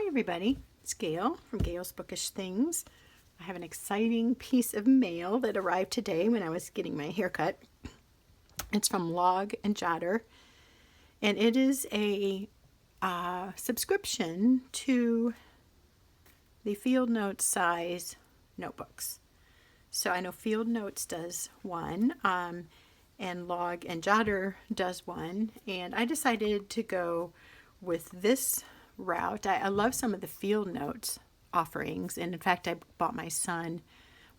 everybody, it's Gail from Gail's Bookish Things. I have an exciting piece of mail that arrived today when I was getting my haircut. It's from Log and Jotter, and it is a subscription to the Field Notes size notebooks. So I know Field Notes does one, and Log and Jotter does one, and I decided to go with this route. I love some of the Field Notes offerings, and in fact I bought my son,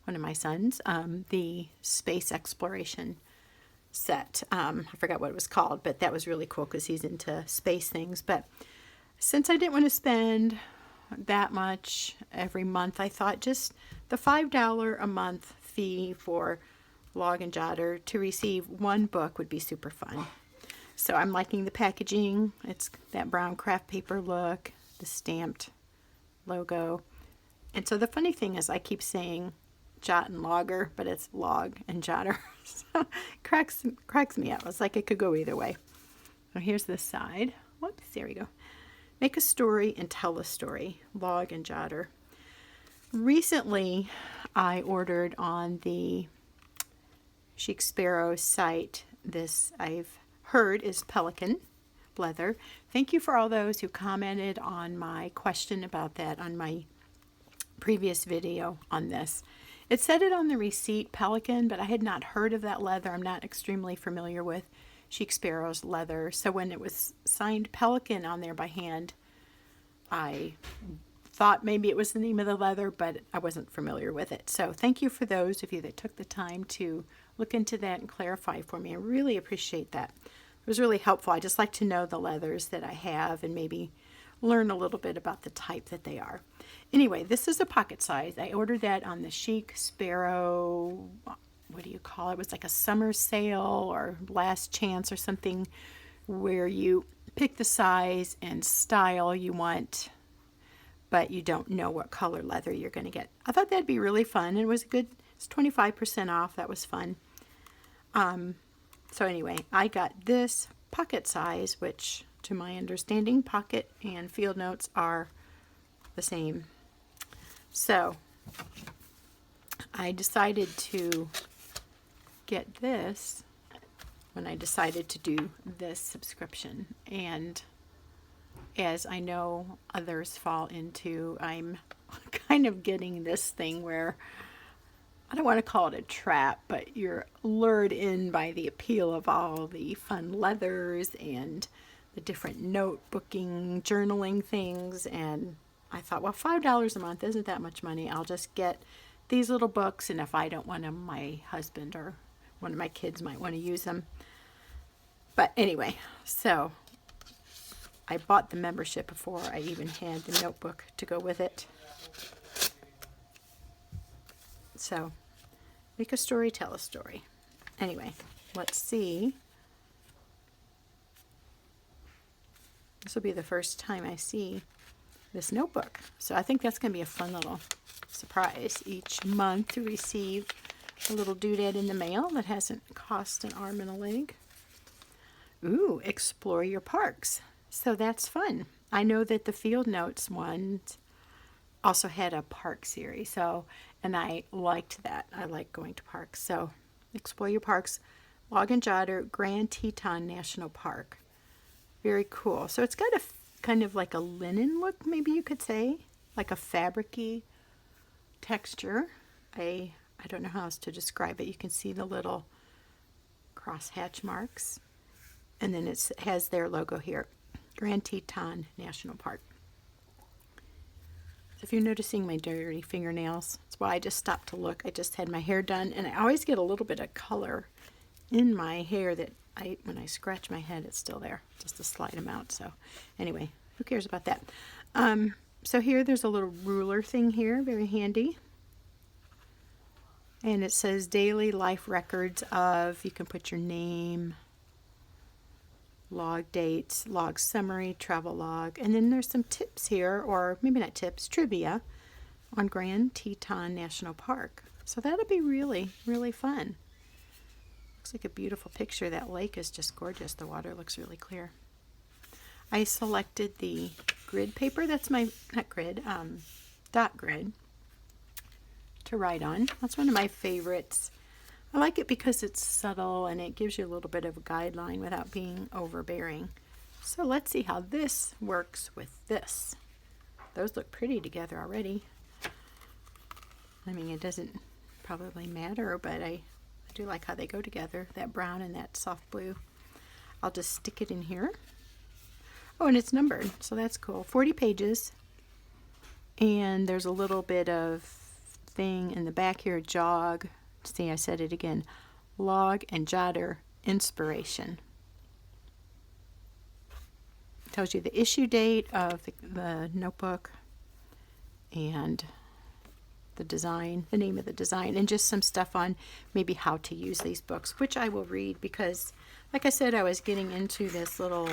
one of my sons, the space exploration set. I forgot what it was called, but that was really cool because he's into space things. But since I didn't want to spend that much every month, I thought just the $5 a month fee for Log and Jotter to receive one book would be super fun. So I'm liking the packaging. It's that brown craft paper look, the stamped logo. And so the funny thing is I keep saying Jot and Logger, but it's Log and Jotter. So cracks me up. It's like it could go either way. So here's this side. Whoops, there we go. Make a story and tell a story. Log and Jotter. Recently, I ordered on the Chic Sparrow site this I've heard is pelican leather. Thank you for all those who commented on my question about that on my previous video on this. It said it on the receipt, pelican, but I had not heard of that leather. I'm not extremely familiar with Chic Sparrow's leather. So when it was signed pelican on there by hand, I thought maybe it was the name of the leather, but I wasn't familiar with it. So thank you for those of you that took the time to look into that and clarify for me. I really appreciate that. It was really helpful. I just like to know the leathers that I have and maybe learn a little bit about the type that they are. Anyway, this is a pocket size. I ordered that on the Chic Sparrow, what do you call it? It was like a summer sale or last chance or something where you pick the size and style you want, but you don't know what color leather you're going to get. I thought that'd be really fun. It was good. It's 25% off. That was fun. So anyway, I got this pocket size, which to my understanding, pocket and Field Notes are the same. So I decided to get this when I decided to do this subscription. And as I know others fall into, I'm kind of getting this thing where I don't want to call it a trap, but you're lured in by the appeal of all the fun leathers and the different notebooking, journaling things. And I thought, well, $5 a month isn't that much money. I'll just get these little books, and if I don't want them, my husband or one of my kids might want to use them. But anyway, so I bought the membership before I even had the notebook to go with it. So, make a story, tell a story. Anyway, let's see. This will be the first time I see this notebook. So I think that's going to be a fun little surprise each month to receive a little doodad in the mail that hasn't cost an arm and a leg. Ooh, explore your parks. So that's fun. I know that the Field Notes one also had a park series, and I liked that. I like going to parks. So explore your parks. Log and Jotter, Grand Teton National Park. Very cool. So it's got a kind of like a linen look, maybe you could say, like a fabric-y texture. I don't know how else to describe it. You can see the little crosshatch marks. And then it has their logo here, Grand Teton National Park. So if you're noticing my dirty fingernails, that's why I just stopped to look. I just had my hair done, and I always get a little bit of color in my hair that when I scratch my head, it's still there, just a slight amount. So anyway, who cares about that? So here, there's a little ruler thing here, very handy. And it says daily life records of, you can put your name, log dates, log summary, travel log, and then there's some tips here, or maybe not tips, trivia on Grand Teton National Park. So that'll be really, really fun. Looks like a beautiful picture. That lake is just gorgeous. The water looks really clear. I selected the grid paper. That's my, not grid, dot grid to write on. That's one of my favorites. I like it because it's subtle and it gives you a little bit of a guideline without being overbearing. So let's see how this works with this. Those look pretty together already. I mean, it doesn't probably matter, but I do like how they go together, that brown and that soft blue. I'll just stick it in here. Oh, and it's numbered, so that's cool. 40 pages. And there's a little bit of thing in the back here, jog. See, I said it again. Log and Jotter inspiration. Tells you the issue date of the notebook and the design, the name of the design, and just some stuff on maybe how to use these books, which I will read because, like I said, I was getting into this little,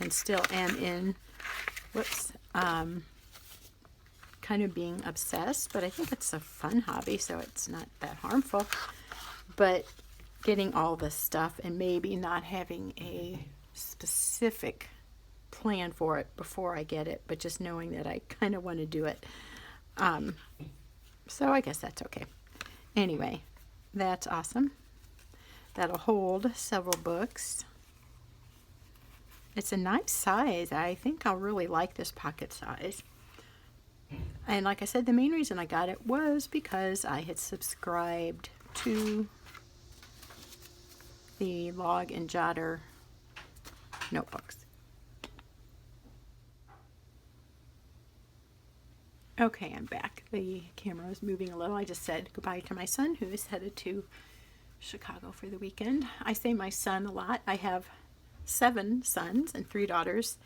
and still am in, kind of being obsessed, but I think it's a fun hobby, so it's not that harmful. But getting all this stuff and maybe not having a specific plan for it before I get it, but just knowing that I kind of want to do it. So I guess that's okay. Anyway, that's awesome. That'll hold several books. It's a nice size. I think I'll really like this pocket size. And like I said, the main reason I got it was because I had subscribed to the Log and Jotter notebooks. Okay, I'm back. The camera is moving a little. I just said goodbye to my son, who is headed to Chicago for the weekend. I say my son a lot. I have 7 sons and 3 daughters.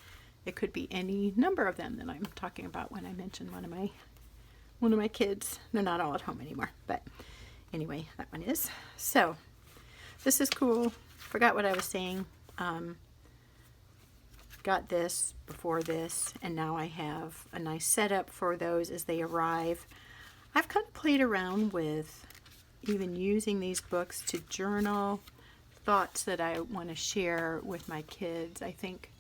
It could be any number of them that I'm talking about when I mention one of my kids. They're not all at home anymore, but anyway, that one is. So this is cool. Forgot what I was saying. Got this before this, and now I have a nice setup for those as they arrive. I've kind of played around with even using these books to journal thoughts that I want to share with my kids. I think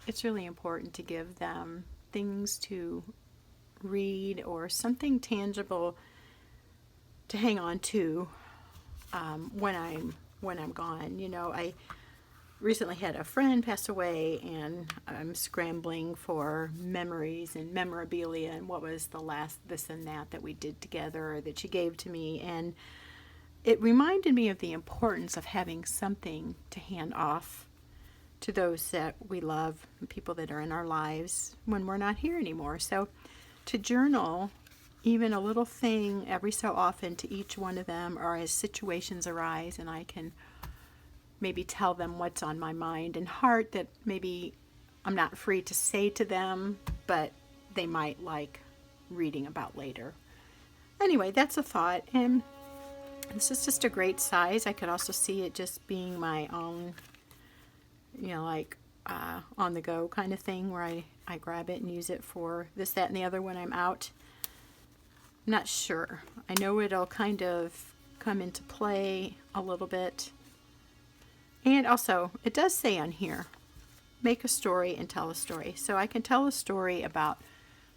it's really important to give them things to read or something tangible to hang on to when I'm gone. You know, I recently had a friend pass away, and I'm scrambling for memories and memorabilia and what was the last this and that we did together or that she gave to me, and it reminded me of the importance of having something to hand off to those that we love and people that are in our lives when we're not here anymore. So to journal even a little thing every so often to each one of them, or as situations arise and I can maybe tell them what's on my mind and heart that maybe I'm not free to say to them, but they might like reading about later. Anyway, that's a thought, and this is just a great size. I could also see it just being my own, you know, like on the go kind of thing where I grab it and use it for this, that, and the other when I'm out. I'm not sure. I know it'll kind of come into play a little bit. And also, it does say on here, make a story and tell a story. So I can tell a story about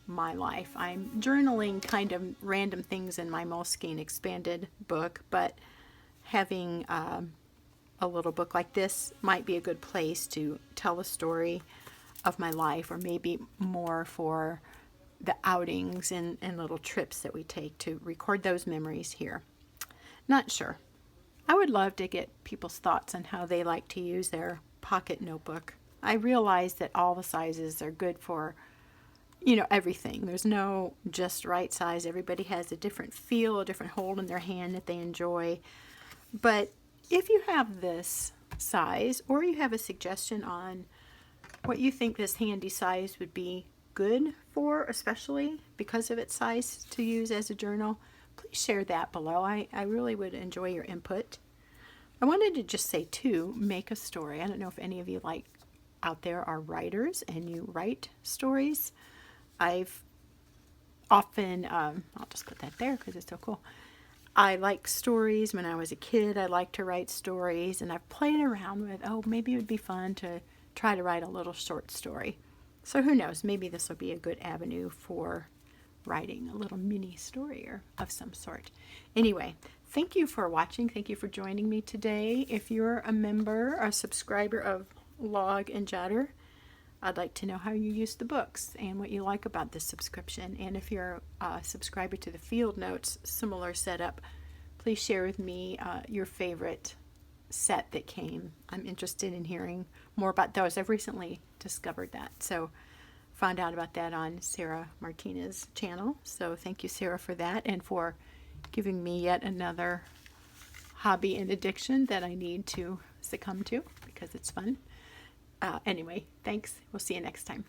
my life. I'm journaling kind of random things in my Moleskine expanded book, but having a little book like this might be a good place to tell a story of my life, or maybe more for the outings and little trips that we take to record those memories here. Not sure. I would love to get people's thoughts on how they like to use their pocket notebook. I realize that all the sizes are good for, you know, everything. There's no just right size. Everybody has a different feel, a different hold in their hand that they enjoy. But if you have this size, or you have a suggestion on what you think this handy size would be good for, especially because of its size to use as a journal, please share that below. I really would enjoy your input. I wanted to just say too, make a story. I don't know if any of you out there are writers and you write stories. I've often, I'll just put that there because it's so cool. I like stories. When I was a kid, I liked to write stories, and I've played around with, maybe it would be fun to try to write a little short story. So who knows, maybe this will be a good avenue for writing a little mini story or of some sort. Anyway, thank you for watching. Thank you for joining me today. If you're a member or a subscriber of Log and Jotter, I'd like to know how you use the books and what you like about this subscription. And if you're a subscriber to the Field Notes, similar setup, please share with me your favorite set that came. I'm interested in hearing more about those. I've recently discovered that. So found out about that on Sarah Martinez's channel. So thank you, Sarah, for that and for giving me yet another hobby and addiction that I need to succumb to because it's fun. Anyway, thanks. We'll see you next time.